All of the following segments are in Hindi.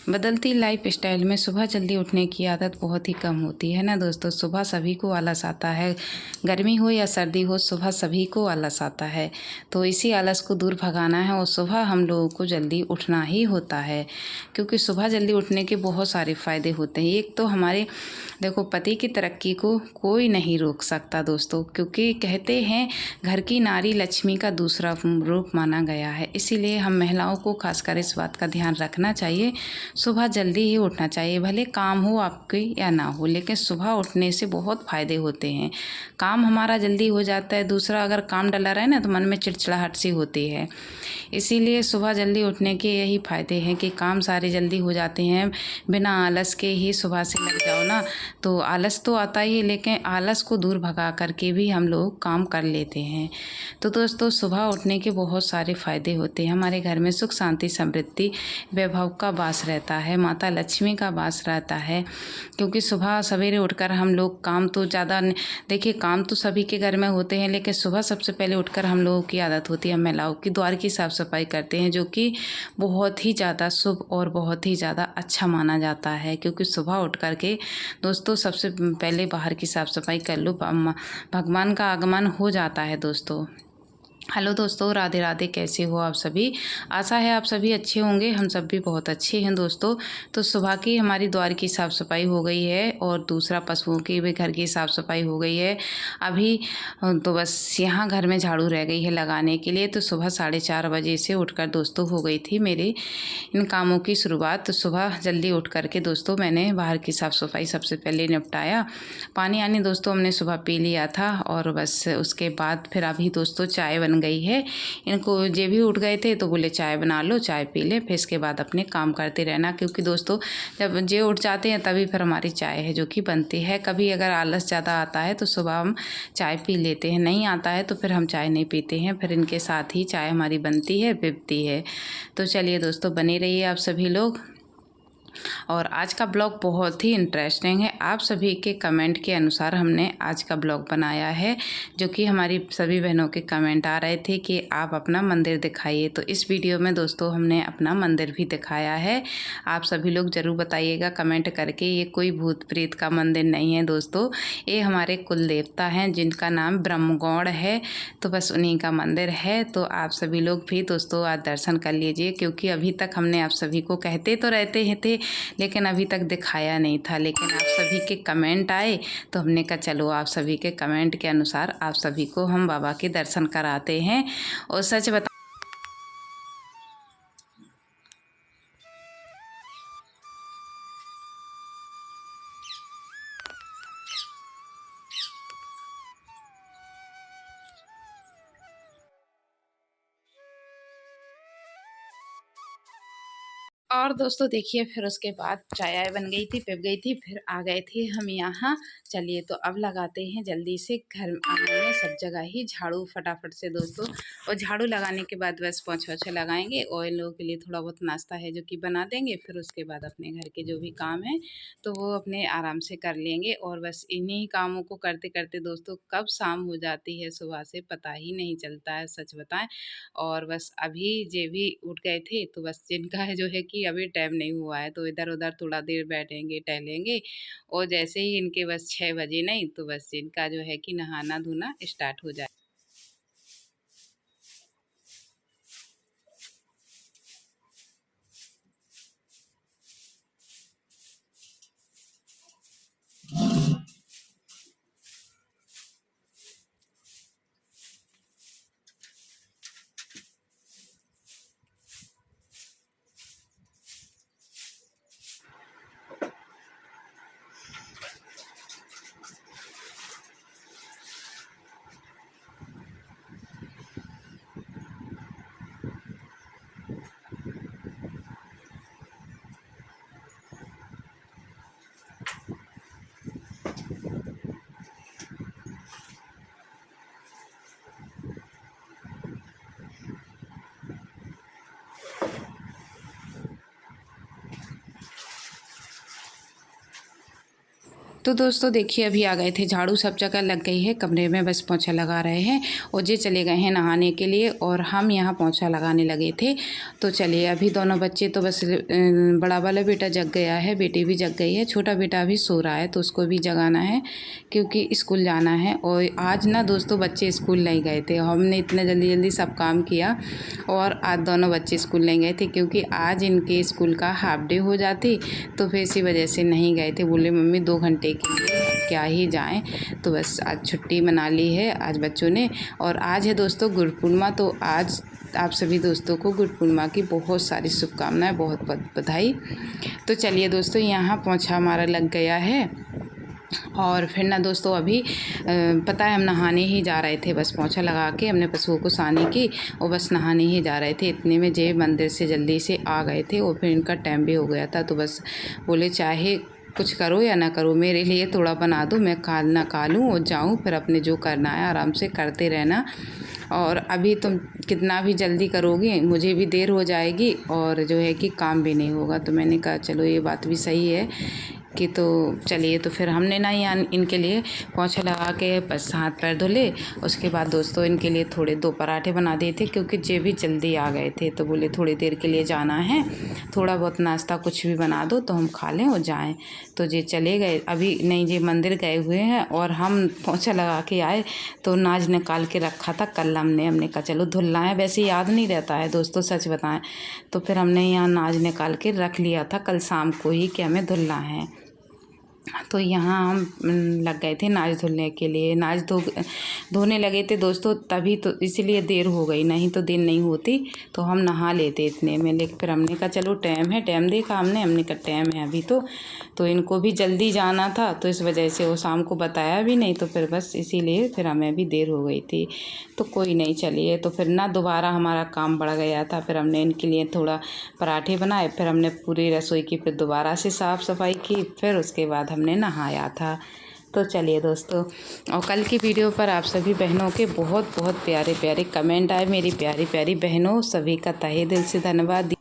बदलती लाइफ स्टाइल में सुबह जल्दी उठने की आदत बहुत ही कम होती है ना दोस्तों। सुबह सभी को आलस आता है, गर्मी हो या सर्दी हो, सुबह सभी को आलस आता है। तो इसी आलस को दूर भगाना है और सुबह हम लोगों को जल्दी उठना ही होता है, क्योंकि सुबह जल्दी उठने के बहुत सारे फ़ायदे होते हैं। एक तो हमारे देखो, पति की तरक्की को कोई नहीं रोक सकता दोस्तों, क्योंकि कहते हैं घर की नारी लक्ष्मी का दूसरा रूप माना गया है। इसीलिए हम महिलाओं को खासकर इस बात का ध्यान रखना चाहिए, सुबह जल्दी ही उठना चाहिए। भले काम हो आपके या ना हो, लेकिन सुबह उठने से बहुत फ़ायदे होते हैं। काम हमारा जल्दी हो जाता है। दूसरा, अगर काम डला रहे ना तो मन में चिड़चिड़ाहट सी होती है। इसीलिए सुबह जल्दी उठने के यही फ़ायदे हैं कि काम सारे जल्दी हो जाते हैं। बिना आलस के ही सुबह से लग जाओ ना तो आलस तो आता ही है, लेकिन आलस को दूर भगा करके भी हम लोग काम कर लेते हैं। तो दोस्तों, सुबह उठने के बहुत सारे फ़ायदे होते हैं। हमारे घर में सुख शांति समृद्धि वैभव का वास रहता है, माता लक्ष्मी का वास रहता है। क्योंकि सुबह सवेरे उठकर हम लोग काम तो ज़्यादा देखिए, काम तो सभी के घर में होते हैं, लेकिन सुबह सबसे पहले उठकर हम लोगों की आदत होती है, हम महिलाओं की द्वार की साफ़ सफाई करते हैं, जो कि बहुत ही ज़्यादा शुभ और बहुत ही ज़्यादा अच्छा माना जाता है। क्योंकि सुबह उठ कर के दोस्तों सबसे पहले बाहर की साफ़ सफाई कर लो, भगवान का आगमन हो जाता है दोस्तों। हेलो दोस्तों, राधे राधे। कैसे हो आप सभी? आशा है आप सभी अच्छे होंगे। हम सब भी बहुत अच्छे हैं दोस्तों। तो सुबह की हमारी द्वार की साफ़ सफाई हो गई है और दूसरा पशुओं की भी घर की साफ़ सफाई हो गई है। अभी तो बस यहाँ घर में झाड़ू रह गई है लगाने के लिए। तो सुबह 4:30 बजे से उठकर दोस्तों हो गई थी मेरे इन कामों की शुरुआत। तो सुबह जल्दी उठ करके दोस्तों मैंने बाहर की साफ़ सफाई सबसे पहले निपटाया। पानी आनी दोस्तों हमने सुबह पी लिया था और बस उसके बाद फिर अभी दोस्तों चाय बन गई है। इनको जे भी उठ गए थे तो बोले चाय बना लो, चाय पी ले, फिर इसके बाद अपने काम करते रहना। क्योंकि दोस्तों जब जे उठ जाते हैं तभी फिर हमारी चाय है जो कि बनती है। कभी अगर आलस ज़्यादा आता है तो सुबह हम चाय पी लेते हैं, नहीं आता है तो फिर हम चाय नहीं पीते हैं, फिर इनके साथ ही चाय हमारी बनती है, पिबती है। तो चलिए दोस्तों, बने रहिए आप सभी लोग। और आज का ब्लॉग बहुत ही इंटरेस्टिंग है। आप सभी के कमेंट के अनुसार हमने आज का ब्लॉग बनाया है, जो कि हमारी सभी बहनों के कमेंट आ रहे थे कि आप अपना मंदिर दिखाइए। तो इस वीडियो में दोस्तों हमने अपना मंदिर भी दिखाया है। आप सभी लोग ज़रूर बताइएगा कमेंट करके, ये कोई भूत प्रेत का मंदिर नहीं है दोस्तों, ये हमारे कुल देवता हैं जिनका नाम ब्रह्मगौड़ है। तो बस उन्हीं का मंदिर है। तो आप सभी लोग भी दोस्तों आज दर्शन कर लीजिए, क्योंकि अभी तक हमने आप सभी को कहते तो रहते थे लेकिन अभी तक दिखाया नहीं था। लेकिन आप सभी के कमेंट आए तो हमने कहा चलो आप सभी के कमेंट के अनुसार आप सभी को हम बाबा के दर्शन कराते हैं। और सच बता और दोस्तों देखिए, फिर उसके बाद चाय आय बन गई थी, पिप गई थी, फिर आ गए थे हम यहाँ। चलिए तो अब लगाते हैं जल्दी से घर आंगन में सब जगह ही झाड़ू फटाफट से दोस्तों। और झाड़ू लगाने के बाद बस पोंछा ओछा लगाएंगे और इन लोगों के लिए थोड़ा बहुत नाश्ता है जो कि बना देंगे। फिर उसके बाद अपने घर के जो भी काम है तो वो अपने आराम से कर लेंगे। और बस इन्हीं कामों को करते करते दोस्तों कब शाम हो जाती है सुबह से पता ही नहीं चलता है, सच बताएं। और बस अभी जे भी उठ गए थे तो बस जिनका है जो है कि अभी टाइम नहीं हुआ है तो इधर उधर थोड़ा देर बैठेंगे टहलेंगे। और जैसे ही इनके बस 6 बजे नहीं तो बस इनका जो है कि नहाना धोना स्टार्ट हो जाए। तो दोस्तों देखिए अभी आ गए थे, झाड़ू सब जगह लग गई है, कमरे में बस पोंछा लगा रहे हैं और ये चले गए हैं नहाने के लिए और हम यहाँ पोंछा लगाने लगे थे। तो चलिए अभी दोनों बच्चे तो बस बड़ा वाला बेटा जग गया है, बेटी भी जग गई है, छोटा बेटा अभी सो रहा है तो उसको भी जगाना है क्योंकि स्कूल जाना है। और आज ना दोस्तों बच्चे स्कूल नहीं गए थे, हमने इतना जल्दी जल्दी सब काम किया और आज दोनों बच्चे स्कूल नहीं गए थे क्योंकि आज इनके स्कूल का हाफ डे हो जाती, तो फिर इसी वजह से नहीं गए थे। बोले मम्मी 2 घंटे के लिए क्या ही जाएं, तो बस आज छुट्टी मना ली है आज बच्चों ने। और आज है दोस्तों गुरु पूर्णिमा, तो आज आप सभी दोस्तों को गुरु पूर्णिमा की बहुत सारी शुभकामनाएं, बहुत बहुत बधाई। तो चलिए दोस्तों यहाँ पोंछा हमारा लग गया है और फिर ना दोस्तों अभी पता है हम नहाने ही जा रहे थे, बस पोंछा लगा के हमने पशुओं को सानी की और बस नहाने ही जा रहे थे। इतने में जे मंदिर से जल्दी से आ गए थे और फिर इनका टाइम भी हो गया था, तो बस बोले चाहे कुछ करो या ना करो मेरे लिए थोड़ा बना दो, मैं खा लूँ और जाऊँ, फिर अपने जो करना है आराम से करते रहना। और अभी तुम कितना भी जल्दी करोगे मुझे भी देर हो जाएगी और जो है कि काम भी नहीं होगा। तो मैंने कहा चलो ये बात भी सही है कि तो चलिए, तो फिर हमने ना यहाँ इनके लिए पोंछा लगा के बस हाथ पैर धुले। उसके बाद दोस्तों इनके लिए थोड़े 2 पराठे बना दिए थे क्योंकि जे भी जल्दी आ गए थे, तो बोले थोड़ी देर के लिए जाना है, थोड़ा बहुत नाश्ता कुछ भी बना दो तो हम खा लें और जाएं। तो जे चले गए, अभी नहीं जे मंदिर गए हुए हैं और हम पोंछा लगा के आए तो नाज निकाल के रखा था कल हमने कहा चलो धुलना है, वैसे याद नहीं रहता है दोस्तों सच बताएं, तो फिर हमने यहाँ नाज निकाल के रख लिया था कल शाम को ही कि हमें धुलना है। तो यहाँ हम लग गए थे नाज धुलने के लिए, नाज धोने लगे थे दोस्तों, तभी तो इसलिए देर हो गई, नहीं तो देर नहीं होती तो हम नहा लेते इतने में। लेकिन फिर हमने कहा चलो टाइम है, टाइम देखा हमने कहा टाइम है अभी तो इनको भी जल्दी जाना था, तो इस वजह से वो शाम को बताया भी नहीं, तो फिर बस इसीलिए फिर हमें भी देर हो गई थी। तो कोई नहीं चलिए, तो फिर ना दोबारा हमारा काम बढ़ गया था, फिर हमने इनके लिए थोड़ा पराठे बनाए, फिर हमने पूरी रसोई की फिर दोबारा से साफ़ सफाई की, फिर उसके बाद हमने नहाया था। तो चलिए दोस्तों, और कल की वीडियो पर आप सभी बहनों के बहुत बहुत प्यारे प्यारे कमेंट आए, मेरी प्यारी प्यारी बहनों सभी का तहे दिल से धन्यवाद।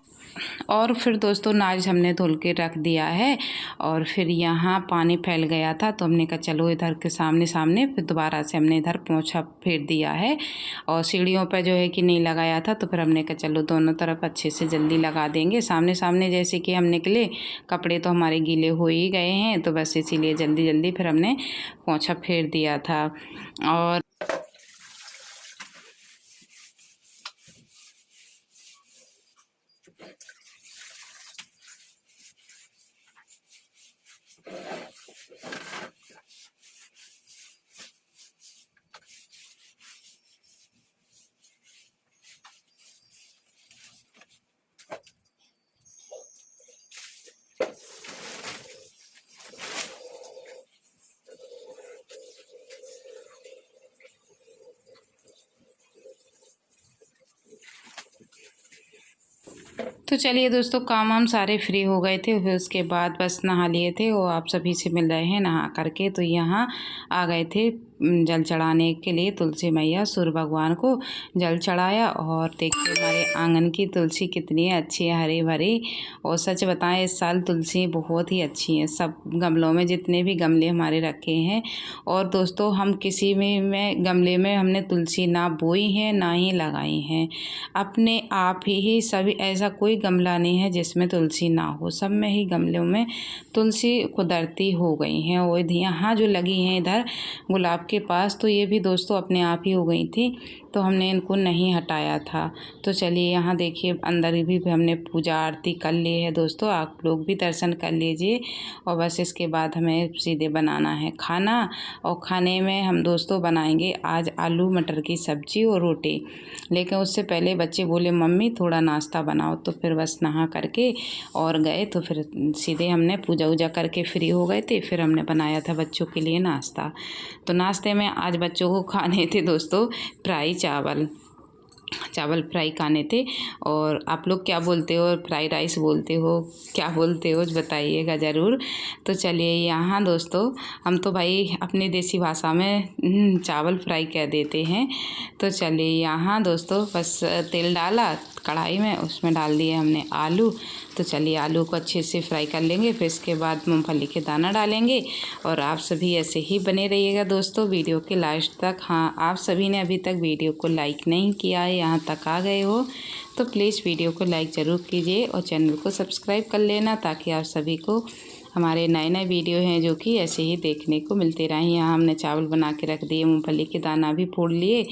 और फिर दोस्तों नाज हमने धुल के रख दिया है और फिर यहाँ पानी फैल गया था, तो हमने कहा चलो इधर के सामने फिर दोबारा से हमने इधर पोंछा फेर दिया है और सीढ़ियों पर जो है कि नहीं लगाया था, तो फिर हमने कहा चलो दोनों तरफ अच्छे से जल्दी लगा देंगे। सामने जैसे कि हम निकले, कपड़े तो हमारे गीले हो ही गए हैं, तो बस इसीलिए जल्दी जल्दी फिर हमने पोंछा फेर दिया था। और तो चलिए दोस्तों काम हम सारे फ्री हो गए थे, फिर उसके बाद बस नहा लिए थे और आप सभी से मिल रहे हैं नहा करके। तो यहाँ आ गए थे जल चढ़ाने के लिए, तुलसी मैया सूर्य भगवान को जल चढ़ाया। और देखिए हमारे आंगन की तुलसी कितनी अच्छी है, हरी भरी। और सच बताएं इस साल तुलसी बहुत ही अच्छी है, सब गमलों में जितने भी गमले हमारे रखे हैं। और दोस्तों हम किसी में गमले में हमने तुलसी ना बोई है ना ही लगाई हैं, अपने आप ही सभी, ऐसा कोई गमला नहीं है जिसमें तुलसी ना हो, सब में ही गमलों में तुलसी कुदरती हो गई हैं। और यहाँ जो लगी हैं इधर गुलाब के पास, तो ये भी दोस्तों अपने आप ही हो गई थी, तो हमने इनको नहीं हटाया था। तो चलिए यहाँ देखिए अंदर भी हमने पूजा आरती कर ली है दोस्तों, आप लोग भी दर्शन कर लीजिए। और बस इसके बाद हमें सीधे बनाना है खाना, और खाने में हम दोस्तों बनाएंगे आज आलू मटर की सब्जी और रोटी। लेकिन उससे पहले बच्चे बोले मम्मी थोड़ा नाश्ता बनाओ, तो फिर बस नहा करके और गए, तो फिर सीधे हमने पूजा वूजा करके फ्री हो गए थे। फिर हमने बनाया था बच्चों के लिए नाश्ता। तो नाश्ते में आज बच्चों को खाने थे दोस्तों फ्राई चावल फ्राई खाने थे। और आप लोग क्या बोलते हो, फ्राई राइस बोलते हो, क्या बोलते हो बताइएगा ज़रूर। तो चलिए यहाँ दोस्तों हम तो भाई अपनी देसी भाषा में चावल फ्राई कह देते हैं। तो चलिए यहाँ दोस्तों बस तेल डाला, कढ़ाई में, उसमें डाल दिए हमने आलू। तो चलिए आलू को अच्छे से फ्राई कर लेंगे, फिर इसके बाद मूंगफली के दाना डालेंगे। और आप सभी ऐसे ही बने रहिएगा दोस्तों वीडियो के लास्ट तक। हाँ, आप सभी ने अभी तक वीडियो को लाइक नहीं किया है, यहाँ तक आ गए हो तो प्लीज़ वीडियो को लाइक ज़रूर कीजिए और चैनल को सब्सक्राइब कर लेना, ताकि आप सभी को हमारे नए नए वीडियो हैं जो कि ऐसे ही देखने को मिलते रहें। यहाँ हमने चावल बना के रख दिए, मूंगफली के दाना भी फोड़ लिए।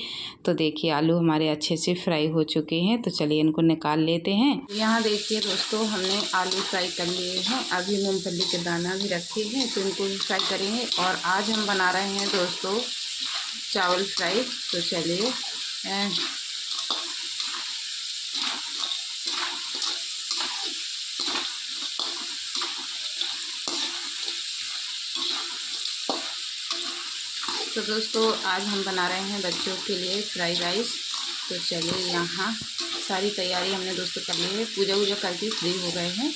तो देखिए आलू हमारे अच्छे से फ्राई हो चुके हैं, तो चलिए इनको निकाल लेते हैं। यहाँ देखिए दोस्तों, हमने आलू फ्राई कर लिए हैं, अभी मूंगफली के दाना भी रखे हैं, तो इनको भी फ्राई करेंगे। और आज हम बना रहे हैं दोस्तों चावल फ्राई। तो चलिए तो दोस्तों आज हम बना रहे हैं बच्चों के लिए फ्राइड राइस। तो चलिए यहाँ सारी तैयारी हमने दोस्तों कर ली है, पूजा वूजा करके फ्री हो गए हैं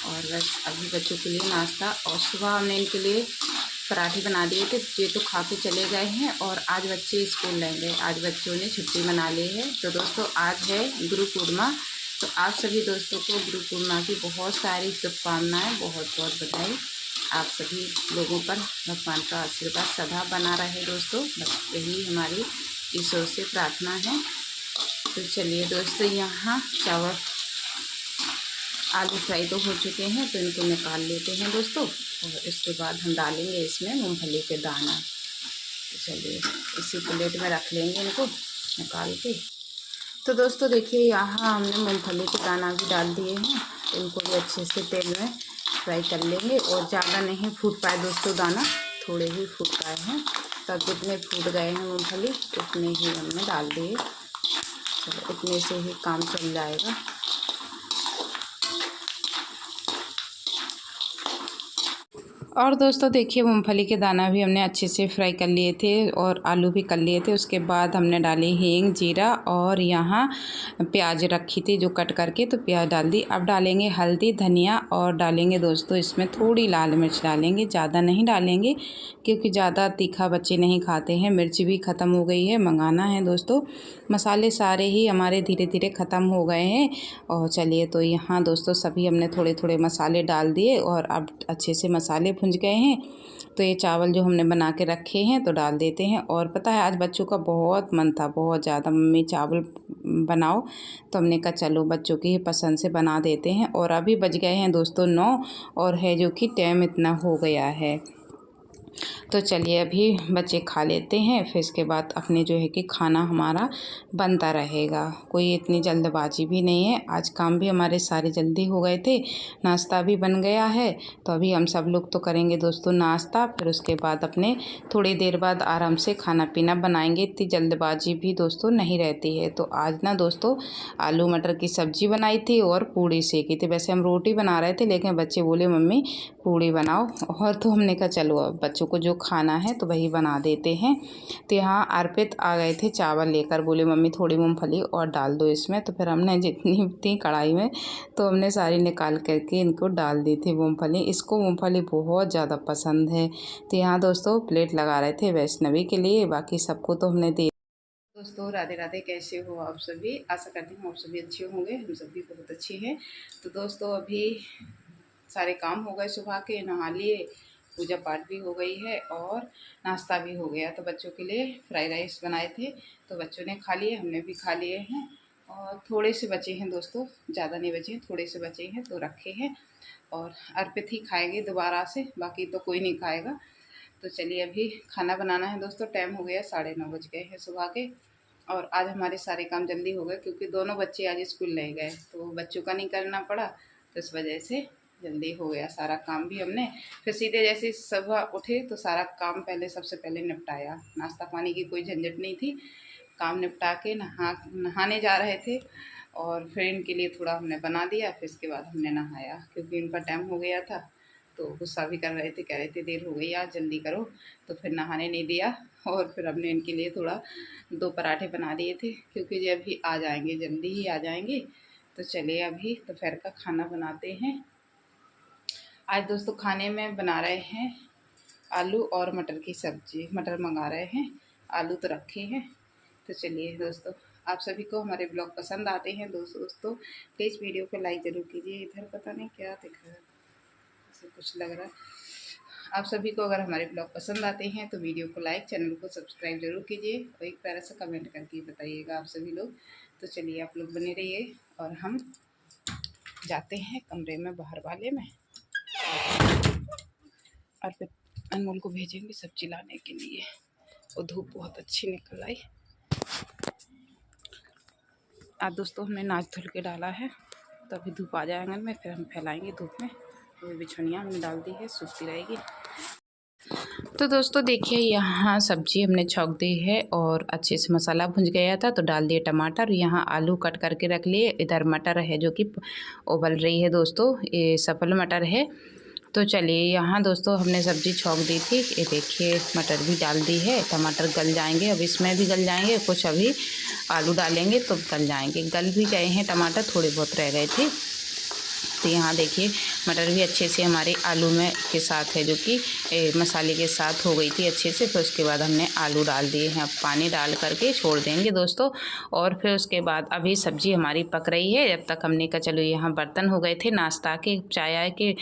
और बस अभी बच्चों के लिए नाश्ता। और सुबह हमने इनके लिए पराठे बना दिए थे, ये तो खा के चले गए हैं। और आज बच्चे स्कूल नहीं गए, आज बच्चों ने छुट्टी मना ली है। तो दोस्तों आज है गुरु पूर्णिमा, तो आप सभी दोस्तों को गुरु पूर्णिमा की बहुत सारी शुभकामनाएँ, बहुत बहुत बधाई। आप सभी लोगों पर भगवान का आशीर्वाद सदा बना रहे दोस्तों, बस यही हमारी ईश्वर से प्रार्थना है। तो चलिए दोस्तों यहाँ चावल आलू फ्राई तो हो चुके हैं, तो इनको निकाल लेते हैं दोस्तों। और इसके बाद हम डालेंगे इसमें मूंगफली के दाना। तो चलिए इसी प्लेट में रख लेंगे इनको निकाल के। तो दोस्तों देखिए यहाँ हमने मूंगफली के दाना भी डाल दिए हैं, इनको भी अच्छे से तेल में फ्राई कर लेंगे। और ज़्यादा नहीं फूट पाए दोस्तों दाना, थोड़े ही फूट पाए हैं, तब जितने फूट गए हैं मूंगफली उतने ही हमने डाल दिए। चलो इतने से ही काम चल जाएगा। और दोस्तों देखिए मूंगफली के दाना भी हमने अच्छे से फ्राई कर लिए थे और आलू भी कर लिए थे। उसके बाद हमने डाली हींग, जीरा और यहाँ प्याज रखी थी जो कट करके, तो प्याज डाल दी। अब डालेंगे हल्दी, धनिया और डालेंगे दोस्तों इसमें थोड़ी लाल मिर्च डालेंगे, ज़्यादा नहीं डालेंगे क्योंकि ज़्यादा तीखा बच्चे नहीं खाते हैं। मिर्च भी ख़त्म हो गई है, मंगाना है दोस्तों। मसाले सारे ही हमारे धीरे धीरे ख़त्म हो गए हैं। और चलिए तो यहाँ दोस्तों सभी हमने थोड़े थोड़े मसाले डाल दिए और अब अच्छे से मसाले भुंज गए हैं। तो ये चावल जो हमने बना के रखे हैं तो डाल देते हैं। और पता है आज बच्चों का बहुत मन था, बहुत ज़्यादा, मम्मी चावल बनाओ, तो हमने कहा चलो बच्चों की पसंद से बना देते हैं। और अभी बज गए हैं दोस्तों 9 और है जो कि टाइम इतना हो गया है। तो चलिए अभी बच्चे खा लेते हैं, फिर इसके बाद अपने जो है कि खाना हमारा बनता रहेगा। कोई इतनी जल्दबाजी भी नहीं है, आज काम भी हमारे सारे जल्दी हो गए थे, नाश्ता भी बन गया है। तो अभी हम सब लोग तो करेंगे दोस्तों नाश्ता, फिर उसके बाद अपने थोड़ी देर बाद आराम से खाना पीना बनाएंगे। इतनी जल्दबाजी भी दोस्तों नहीं रहती है। तो आज ना दोस्तों आलू मटर की सब्ज़ी बनाई थी और पूड़ी सेकी थी। वैसे हम रोटी बना रहे थे लेकिन बच्चे बोले मम्मी पूड़ी बनाओ, और तो हमने कहा चलो अब बच्चों को जो खाना है तो वही बना देते हैं। तो यहाँ अर्पित आ गए थे चावल लेकर, बोले मम्मी थोड़ी मूंगफली और डाल दो इसमें। तो फिर हमने जितनी थी कढ़ाई में तो हमने सारी निकाल करके इनको डाल दी थी मूंगफली। इसको मूंगफली बहुत ज़्यादा पसंद है। तो यहाँ दोस्तों प्लेट लगा रहे थे वैष्णवी के लिए, बाकी सबको तो हमने दे। दोस्तों राधे राधे, कैसे हो आप सभी? आशा करती हूँ आप सभी अच्छे होंगे, हम सभी बहुत अच्छे हैं। तो दोस्तों अभी सारे काम हो गए, सुबह के नहा लिए, पूजा पाठ भी हो गई है और नाश्ता भी हो गया। तो बच्चों के लिए फ्राइड राइस बनाए थे तो बच्चों ने खा लिए, हमने भी खा लिए हैं। और थोड़े से बचे हैं दोस्तों, ज़्यादा नहीं बचे हैं, थोड़े से बचे हैं तो रखे हैं। और अर्पित ही खाएंगे दोबारा से, बाकी तो कोई नहीं खाएगा। तो चलिए अभी खाना बनाना है दोस्तों, टाइम हो गया 9:30 बज गए हैं सुबह के। और आज हमारे सारे काम जल्दी हो गए क्योंकि दोनों बच्चे आज स्कूल नहीं गए, तो बच्चों का नहीं करना पड़ा, तो इस वजह से जल्दी हो गया सारा काम भी हमने। फिर सीधे जैसे सुबह उठे तो सारा काम पहले सबसे पहले निपटाया, नाश्ता पानी की कोई झंझट नहीं थी। काम निपटा के नहाने जा रहे थे और फिर इनके लिए थोड़ा हमने बना दिया, फिर इसके बाद हमने नहाया क्योंकि इनका टाइम हो गया था। तो गुस्सा भी कर रहे थे, कह रहे थे देर हो गई आज जल्दी करो, तो फिर नहाने नहीं दिया। और फिर हमने इनके लिए थोड़ा 2 पराठे बना दिए थे क्योंकि ये अभी आ जाएंगे, जल्दी ही आ जाएंगे। तो चलिए अभी दोपहर का खाना बनाते हैं। आज दोस्तों खाने में बना रहे हैं आलू और मटर की सब्ज़ी। मटर मंगा रहे हैं, आलू तो रखे हैं। तो चलिए दोस्तों आप सभी को हमारे ब्लॉग पसंद आते हैं दोस्तों प्लीज़ वीडियो को लाइक ज़रूर कीजिए। इधर पता नहीं क्या दिख रहा है, ऐसे कुछ लग रहा है। आप सभी को अगर हमारे ब्लॉग पसंद आते हैं तो वीडियो को लाइक, चैनल को सब्सक्राइब ज़रूर कीजिए और एक प्यारा सा कमेंट करके बताइएगा आप सभी लोग। तो चलिए आप लोग बने रहिए और हम जाते हैं कमरे में बाहर वाले में और फिर अनमोल को भेजेंगे सब्जी लाने के लिए। और धूप बहुत अच्छी निकल आई। आज दोस्तों हमने नाच धुल के डाला है, तो अभी धूप आ जाए आंगन में, फिर हम फैलाएंगे धूप में। तो बिछनिया हमने डाल दी है, सूखती रहेगी। तो दोस्तों देखिए यहाँ सब्जी हमने छौंक दी है और अच्छे से मसाला भुंज गया था, तो डाल दिए टमाटर। यहाँ आलू कट करके रख लिए। इधर मटर है जो कि उबल रही है दोस्तों, ये सफल मटर है। तो चलिए यहाँ दोस्तों हमने सब्ज़ी छौंक दी थी, ये देखिए मटर भी डाल दी है। टमाटर गल जाएंगे, अब इसमें भी गल जाएंगे, कुछ अभी आलू डालेंगे तो गल जाएंगे। गल भी गए हैं टमाटर, थोड़े बहुत रह गए थे। तो यहाँ देखिए मटर भी अच्छे से हमारे आलू में के साथ है, जो कि मसाले के साथ हो गई थी अच्छे से। फिर उसके बाद हमने आलू डाल दिए हैं। अब पानी डाल करके छोड़ देंगे दोस्तों। और फिर उसके बाद अभी सब्ज़ी हमारी पक रही है। जब तक हमने कहा चलो, यहाँ बर्तन हो गए थे नाश्ता के, चाय आए के,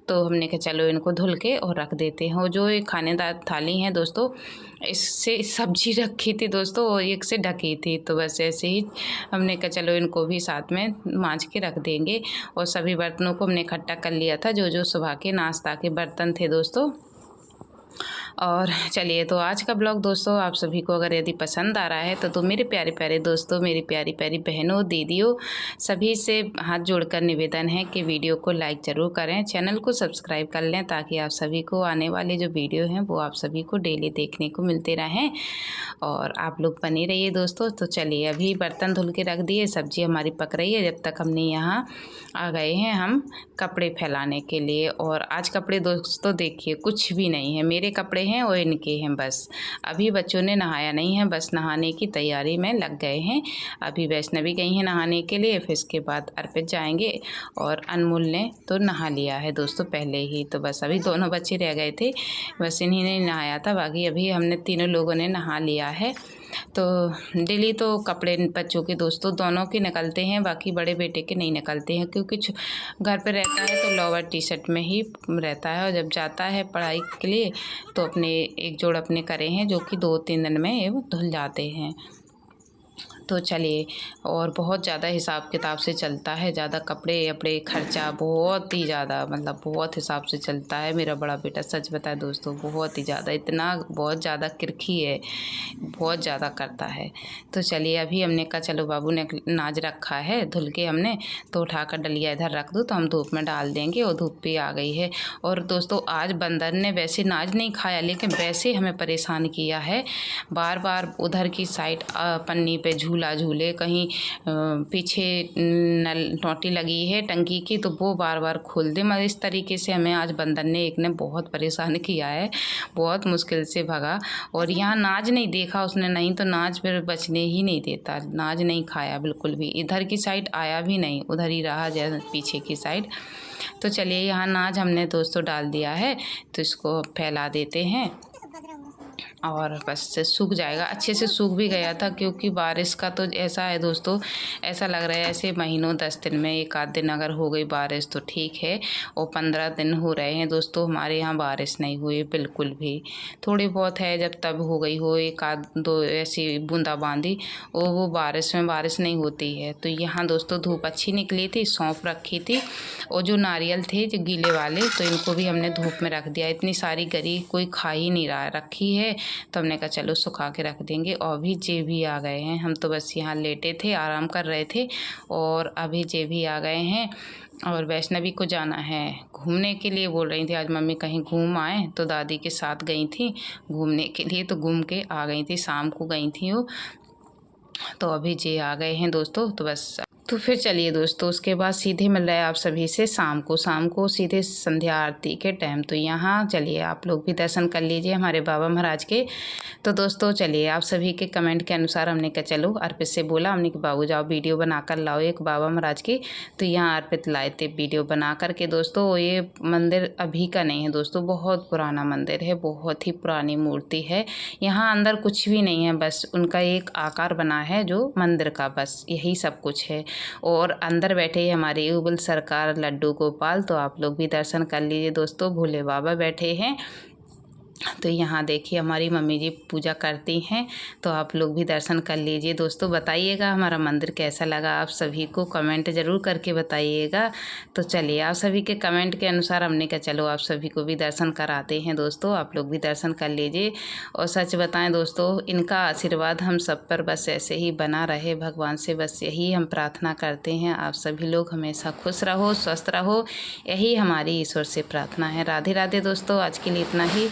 तो हमने कहा चलो इनको धुल के और रख देते हैं। और जो ये खानेदार थाली हैं दोस्तों, इससे सब्जी रखी थी दोस्तों और एक से ढकी थी, तो बस ऐसे ही हमने कहा चलो इनको भी साथ में मांज के रख देंगे। और सभी बर्तनों को हमने इकट्ठा कर लिया था, जो जो सुबह के नाश्ता के बर्तन थे दोस्तों। और चलिए, तो आज का ब्लॉग दोस्तों आप सभी को अगर यदि पसंद आ रहा है तो मेरे प्यारे प्यारे दोस्तों, मेरी प्यारी प्यारी बहनों, दीदियों, सभी से हाथ जोड़कर निवेदन है कि वीडियो को लाइक ज़रूर करें, चैनल को सब्सक्राइब कर लें, ताकि आप सभी को आने वाले जो वीडियो हैं वो आप सभी को डेली देखने को मिलते रहें और आप लोग बने रहिए दोस्तों। तो चलिए अभी बर्तन धुल के रख दिए, सब्ज़ी हमारी पक रही है। जब तक हमने यहाँ आ गए हैं हम कपड़े फैलाने के लिए। और आज कपड़े दोस्तों देखिए कुछ भी नहीं है, मेरे कपड़े हैं और इनके हैं बस। अभी बच्चों ने नहाया नहीं है, बस नहाने की तैयारी में लग गए हैं। अभी वैष्णवी गई हैं नहाने के लिए, फिर इसके बाद अर्पित जाएंगे। और अनमोल ने तो नहा लिया है दोस्तों पहले ही, तो बस अभी दोनों बच्चे रह गए थे, बस इन्हीं ने नहाया था। बाकी अभी हमने तीनों लोगों ने नहा लिया है। तो डेली तो कपड़े बच्चों के दोस्तों दोनों के निकलते हैं, बाकी बड़े बेटे के नहीं निकलते हैं, क्योंकि घर पे रहता है तो लोअर टी शर्ट में ही रहता है। और जब जाता है पढ़ाई के लिए तो अपने एक जोड़ अपने करे हैं, जो कि 2-3 दिन में ये धुल जाते हैं। तो चलिए, और बहुत ज़्यादा हिसाब किताब से चलता है, ज़्यादा कपड़े अपड़े खर्चा बहुत ही ज़्यादा, मतलब बहुत हिसाब से चलता है मेरा बड़ा बेटा। सच बताए दोस्तों, बहुत ही ज़्यादा, इतना बहुत ज़्यादा किरखी है, बहुत ज़्यादा करता है। तो चलिए अभी हमने कहा चलो बाबू ने नाज रखा है धुल के, हमने तो उठाकर डलिया इधर रख दो, तो हम धूप में डाल देंगे। और धूप भी आ गई है। और दोस्तों आज बंदर ने वैसे नाज नहीं खाया, लेकिन वैसे हमें परेशान किया है। बार बार उधर की साइड पन्नी पे झूला झूले, कहीं पीछे नल टोटी लगी है टंकी की, तो वो बार बार खोल दे। मगर इस तरीके से हमें आज बंदर ने एक ने बहुत परेशान किया है, बहुत मुश्किल से भगा। और यहाँ नाज नहीं देखा उसने, नहीं तो नाज फिर बचने ही नहीं देता, नाज नहीं खाया बिल्कुल भी। इधर की साइड आया भी नहीं, उधर ही रहा जैसे पीछे की साइड। तो चलिए यहाँ नाज हमने दोस्तों डाल दिया है, तो इसको फैला देते हैं और बस से सूख जाएगा। अच्छे से सूख भी गया था, क्योंकि बारिश का तो ऐसा है दोस्तों, ऐसा लग रहा है ऐसे महीनों 10 दिन में एक आध दिन अगर हो गई बारिश तो ठीक है। और 15 दिन हो रहे हैं दोस्तों हमारे यहाँ बारिश नहीं हुई बिल्कुल भी। थोड़ी बहुत है, जब तब हो गई हो एक आध दो ऐसी बूंदाबांदी, और वो बारिश में बारिश नहीं होती है। तो यहाँ दोस्तों धूप अच्छी निकली थी, सौंफ रखी थी, और जो नारियल थे जो गीले वाले, तो इनको भी हमने धूप में रख दिया। इतनी सारी गरी कोई खा ही नहीं रहा, रखी है, तो हमने कहा चलो सुखा के रख देंगे। और अभी जे भी आ गए हैं, हम तो बस यहाँ लेटे थे आराम कर रहे थे, और अभी जे भी आ गए हैं। और वैष्णवी को जाना है घूमने के लिए, बोल रही थी आज मम्मी कहीं घूम आए, तो दादी के साथ गई थी घूमने के लिए, तो घूम के आ गई थी, शाम को गई थी वो। तो अभी जे आ गए हैं दोस्तों, तो बस तो फिर चलिए दोस्तों, उसके बाद सीधे मिल रहा है आप सभी से शाम को सीधे संध्या आरती के टाइम। तो यहाँ चलिए आप लोग भी दर्शन कर लीजिए हमारे बाबा महाराज के। तो दोस्तों चलिए, आप सभी के कमेंट के अनुसार हमने कहा चलो, अर्पित से बोला हमने कि बाबू जाओ वीडियो बना कर लाओ एक बाबा महाराज की। तो यहाँ अर्पित लाए थे वीडियो बना कर के। दोस्तों ये मंदिर अभी का नहीं है दोस्तों, बहुत पुराना मंदिर है, बहुत ही पुरानी मूर्ति है। यहाँ अंदर कुछ भी नहीं है, बस उनका एक आकार बना है जो मंदिर का, बस यही सब कुछ है। और अंदर बैठे हमारे उबल सरकार लड्डू गोपाल। तो आप लोग भी दर्शन कर लीजिए दोस्तों, भोले बाबा बैठे हैं। तो यहाँ देखिए हमारी मम्मी जी पूजा करती हैं। तो आप लोग भी दर्शन कर लीजिए दोस्तों। बताइएगा हमारा मंदिर कैसा लगा, आप सभी को कमेंट ज़रूर करके बताइएगा। तो चलिए, आप सभी के कमेंट के अनुसार हमने कहा चलो आप सभी को भी दर्शन कराते हैं दोस्तों, आप लोग भी दर्शन कर लीजिए। और सच बताएं दोस्तों, इनका आशीर्वाद हम सब पर बस ऐसे ही बना रहे, भगवान से बस यही हम प्रार्थना करते हैं। आप सभी लोग हमेशा खुश रहो, स्वस्थ रहो, यही हमारी ईश्वर से प्रार्थना है। राधे राधे दोस्तों, आज के लिए इतना ही।